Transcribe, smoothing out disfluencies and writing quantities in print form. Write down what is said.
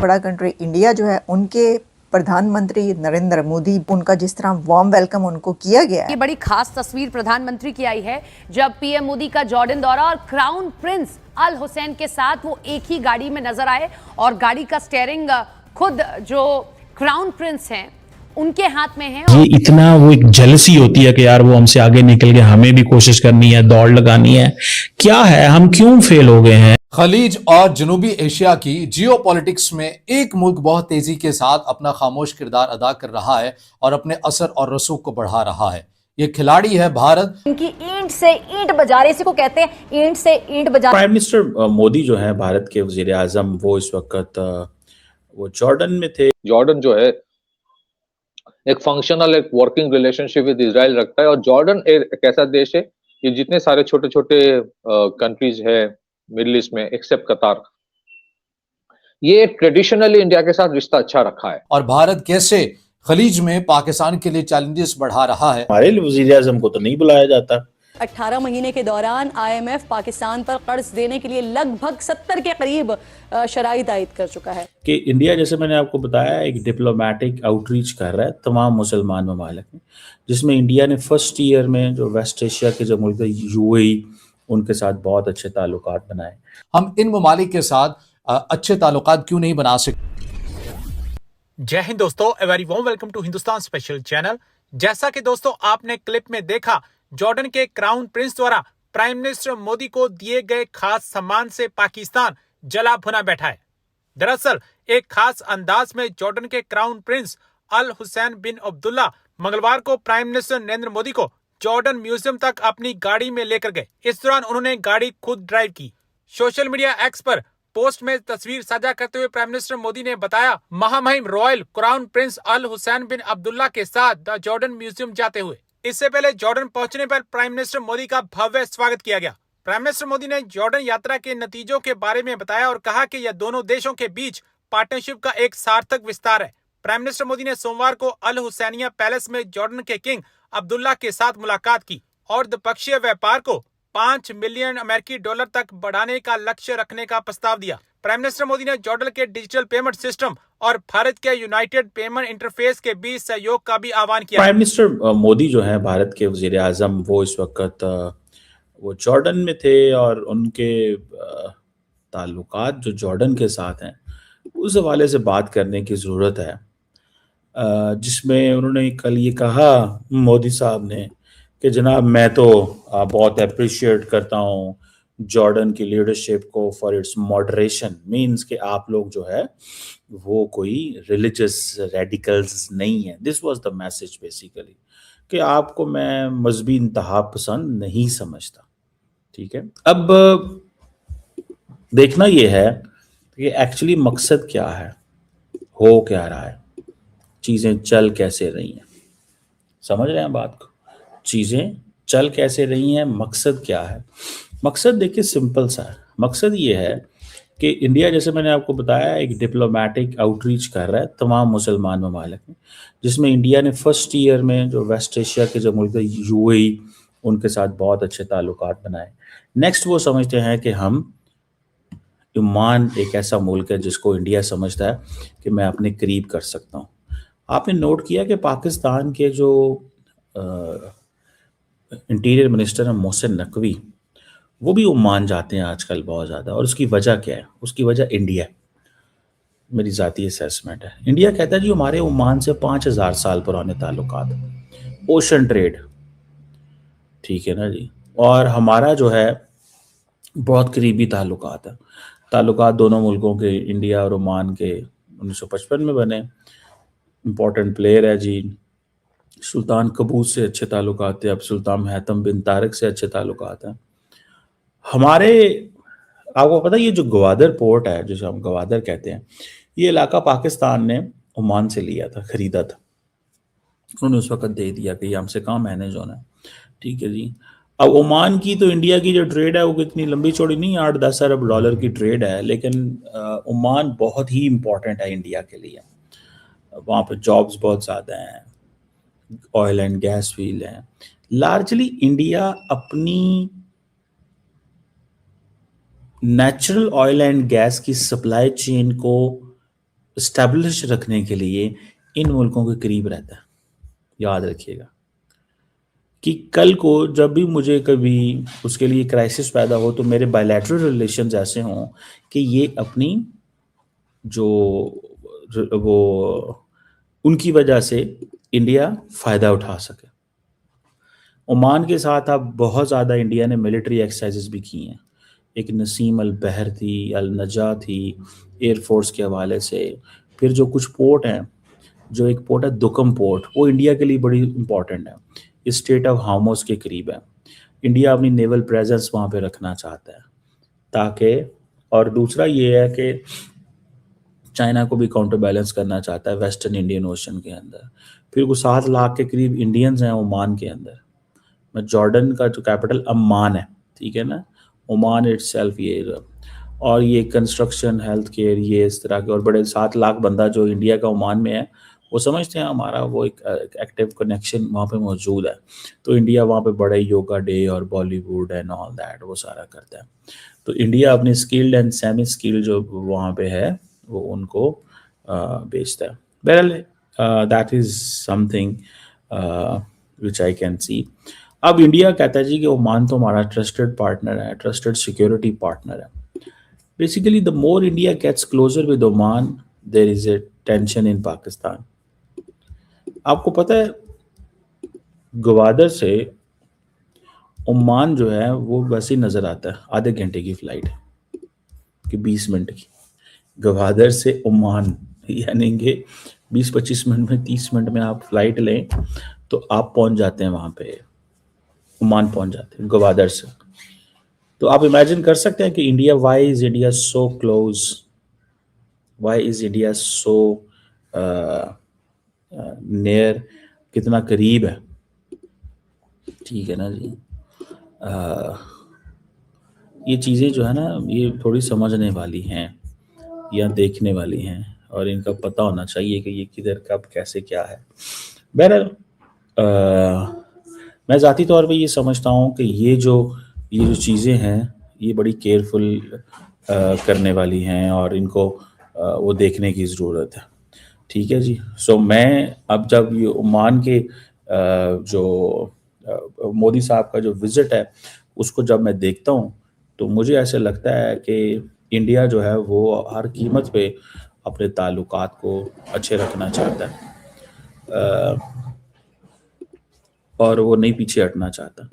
बड़ा country India जो है, उनके प्रधानमंत्री नरेंद्र मोदी, उनका जिस तरह वार्म वेलकम उनको किया गया है। ये बड़ी खास तस्वीर प्रधानमंत्री की आई है जब पीएम मोदी का जॉर्डन दौरा और क्राउन प्रिंस अल हुसैन के साथ वो एक ही गाड़ी में नजर आए और गाड़ी का स्टीयरिंग खुद जो क्राउन प्रिंस हैं उनके हाथ में है। ये इतना वो एक जेलसी होती है कि यार वो हमसे आगे निकल के हमें भी कोशिश करनी है, दौड़ लगानी है। क्या है, हम क्यों फेल हो गए हैं? खलीज और जनूबी एशिया की जियोपॉलिटिक्स में एक मुल्क बहुत तेजी के साथ अपना खामोश किरदार अदा कर रहा है और अपने असर और रसूख को बढ़ा रहा है। ये खिलाड़ी है भारत। इनकी ईंट से ईंट बजा रहे, इसी को कहते हैं ईंट से ईंट बजा। प्राइम मिनिस्टर मोदी जो है भारत के वजीर आजम, वो इस वक्त वो जॉर्डन में थे। जॉर्डन जो है एक फंक्शनल, एक वर्किंग रिलेशनशिप विद इजराइल रखता है और जॉर्डन एक ऐसा देश है कि जितने सारे छोटे छोटे कंट्रीज है मिडिल ईस्ट में एक्सेप्ट कतार, ये ट्रेडिशनली इंडिया के साथ रिश्ता अच्छा रखा है। और भारत कैसे खलीज में पाकिस्तान के लिए चैलेंजेस बढ़ा रहा है। हमारे वजीर आजम को तो नहीं बुलाया जाता। 18 महीने के दौरान IMF पाकिस्तान पर कर्ज देने के लिए लगभग 70 के करीब शराइत आयद कर चुका है कि इंडिया, जैसे मैंने आपको बताया, एक डिप्लोमेटिक आउटरीच कर रहा है तमाम मुसलमान ममालिक में, जिसमें इंडिया ने फर्स्ट ईयर में जो वेस्ट एशिया के जो मुल्क UAE, उनके साथ बहुत अच्छे ताल्लुकात बनाए। हम इन ममालिक के साथ अच्छे ताल्लुकात क्यों नहीं बना सकते। जय हिंद दोस्तों, a very warm welcome to Hindustan special channel. जैसा कि दोस्तों आपने क्लिप में देखा, जॉर्डन के क्राउन प्रिंस द्वारा प्राइम मिनिस्टर मोदी को दिए गए खास सम्मान से पाकिस्तान जला भुना बैठा है। दरअसल एक खास अंदाज में जॉर्डन के क्राउन प्रिंस अल हुसैन बिन अब्दुल्ला मंगलवार को प्राइम मिनिस्टर नरेंद्र मोदी को जॉर्डन म्यूजियम तक अपनी गाड़ी में लेकर गए। इस दौरान उन्होंने गाड़ी खुद ड्राइव की। सोशल मीडिया एक्स पर पोस्ट में तस्वीर साझा करते हुए प्राइम मिनिस्टर मोदी ने बताया, महामहिम रॉयल क्राउन प्रिंस अल हुसैन बिन अब्दुल्ला के साथ द जॉर्डन म्यूजियम जाते हुए। इससे पहले जॉर्डन पहुंचने पर प्राइम मिनिस्टर मोदी का भव्य स्वागत किया गया। प्राइम मिनिस्टर मोदी ने जॉर्डन यात्रा के नतीजों के बारे में बताया और कहा कि यह दोनों देशों के बीच पार्टनरशिप का एक सार्थक विस्तार है। प्राइम मिनिस्टर मोदी ने सोमवार को अल हुसैनिया पैलेस में जॉर्डन के किंग अब्दुल्ला के साथ मुलाकात की और द्विपक्षीय व्यापार को $5 मिलियन तक बढ़ाने का लक्ष्य रखने का प्रस्ताव दिया। प्राइम मिनिस्टर मोदी ने जॉर्डन के डिजिटल पेमेंट सिस्टम और भारत के यूनाइटेड पेमेंट इंटरफेस के बीच सहयोग का भी आह्वान किया। प्राइम मिनिस्टर मोदी जो है भारत के वजीर आजम, वो इस वक्त वो जॉर्डन में थे और उनके ताल्लुकात जो जॉर्डन के साथ हैं उस हवाले से बात करने की ज़रूरत है, जिसमें उन्होंने कल ये कहा, मोदी साहब ने, कि जनाब मैं तो बहुत अप्रिशिएट करता हूँ जॉर्डन की लीडरशिप को फॉर इट्स मॉडरेशन। मीन्स कि आप लोग जो है वो कोई रिलीजियस रेडिकल्स नहीं है। This was the message basically, कि आपको मैं मजहबी इंतहा पसंद नहीं समझता। ठीक है, अब देखना ये है कि एक्चुअली मकसद क्या है, हो क्या रहा है, चीज़ें चल कैसे रही हैं। समझ रहे हैं बात को? चीज़ें चल कैसे रही हैं, मकसद क्या है? मकसद देखिए सिंपल सा है। मकसद ये है कि इंडिया, जैसे मैंने आपको बताया, एक डिप्लोमेटिक आउटरीच कर रहा है तमाम मुसलमान ममालिक में, जिसमें इंडिया ने फर्स्ट ईयर में जो वेस्ट एशिया के जो मुल्क UAE, उनके साथ बहुत अच्छे ताल्लुकात बनाए। नेक्स्ट वो समझते हैं कि हम ओमान एक ऐसा मुल्क है जिसको इंडिया समझता है कि मैं अपने करीब कर सकता हूँ। आपने नोट किया कि पाकिस्तान के जो इंटीरियर मिनिस्टर हैं मोहसिन नकवी, वो भी ओमान जाते हैं आजकल बहुत ज़्यादा। और उसकी वजह क्या है? उसकी वजह इंडिया, मेरी ज़ाती असेसमेंट है। इंडिया कहता है जी हमारे ओमान से 5000 साल पुराने ताल्लुकात, ओशन ट्रेड, ठीक है ना जी, और हमारा जो है बहुत करीबी ताल्लुकात है। ताल्लुकात दोनों मुल्कों के, इंडिया और ओमान के, 1955 में बने। इम्पोर्टेंट प्लेयर है जी। सुल्तान कबूस से अच्छे ताल्लुकात थे, अब सुल्तान हैतम बिन तारिक से अच्छे ताल्लुकात हैं हमारे। आपको पता है ये जो गवादर पोर्ट है, जिसे हम गवादर कहते हैं, ये इलाका पाकिस्तान ने ओमान से लिया था, खरीदा था। उन्होंने उस वक्त दे दिया कि ये हमसे कहाँ मैनेज होना है। ठीक है जी। अब ओमान की तो इंडिया की जो ट्रेड है वो इतनी लंबी चौड़ी नहीं, $8-10 अरब की ट्रेड है, लेकिन ओमान बहुत ही इम्पोर्टेंट है इंडिया के लिए। वहाँ पर जॉब्स बहुत ज़्यादा हैं, ऑयल एंड गैस फील्ड हैं। लार्जली इंडिया अपनी नेचुरल ऑयल एंड गैस की सप्लाई चेन को स्टैब्लिश रखने के लिए इन मुल्कों के करीब रहता है। याद रखिएगा कि कल को जब भी मुझे कभी उसके लिए क्राइसिस पैदा हो तो मेरे बायलैटरल रिलेशंस ऐसे हों कि ये अपनी जो वो उनकी वजह से इंडिया फ़ायदा उठा सके। ओमान के साथ अब बहुत ज़्यादा इंडिया ने मिलिट्री एक्सरसाइजेस भी की हैं। एक नसीम अल बहर थी, अल नजा थी एयरफोर्स के हवाले से। फिर जो कुछ पोर्ट हैं, जो एक पोर्ट है दुकम पोर्ट, वो इंडिया के लिए बड़ी इंपॉर्टेंट है, इस स्टेट ऑफ हार्मोस के करीब है। इंडिया अपनी नेवल प्रेजेंस वहाँ पे रखना चाहता है ताकि, और दूसरा ये है कि चाइना को भी काउंटर बैलेंस करना चाहता है वेस्टर्न इंडियन ओशन के अंदर। फिर वो 7 लाख के करीब इंडियंस हैं ओमान के अंदर। मैं जॉर्डन का जो कैपिटल अम्मान है, ठीक है ना, ओमान इटसेल्फ ये, और ये कंस्ट्रक्शन, हेल्थ केयर, ये इस तरह के, और बड़े 7 लाख बंदा जो इंडिया का ओमान में है वो समझते हैं हमारा वो एक एक्टिव कनेक्शन वहाँ पे मौजूद है। तो इंडिया वहाँ पे बड़े योगा डे और बॉलीवुड एंड ऑल दैट वो सारा करता है। तो इंडिया अपनी स्किल्ड एंड सेमी स्किल्ड जो वहाँ पे है वो उनको बेचता है। बहरहाल that is something which I can see. अब इंडिया कहता है जी कि ओमान तो हमारा ट्रस्टेड पार्टनर है, ट्रस्टेड सिक्योरिटी पार्टनर है। Basically the more India gets closer with Oman there is a tension in Pakistan. आपको पता है गवादर से ओमान जो है वो वैसे ही नज़र आता है, आधे घंटे की फ़्लाइट कि 20 मिनट की। गवादर से ओमान यानी कि 20-25 मिनट में, 30 मिनट में आप फ्लाइट लें तो आप पहुंच जाते हैं वहाँ पे, ओमान पहुंच जाते हैं गवादर से। तो आप इमेजिन कर सकते हैं कि India, why is India so close, why is India so near, कितना करीब है, ठीक है ना जी। ये चीज़ें जो है ना ये थोड़ी समझने वाली हैं या देखने वाली हैं, और इनका पता होना चाहिए कि ये किधर कब कैसे क्या है। बहरहाल मैं ज़ाती तौर पे ये समझता हूँ कि ये जो चीज़ें हैं ये बड़ी केयरफुल करने वाली हैं और इनको वो देखने की ज़रूरत है, ठीक है जी। सो मैं अब जब ये ओमान के जो मोदी साहब का जो विज़िट है उसको जब मैं देखता हूँ तो मुझे ऐसे लगता है कि इंडिया जो है वो हर कीमत पे अपने ताल्लुकात को अच्छे रखना चाहता है और वो नहीं पीछे हटना चाहता।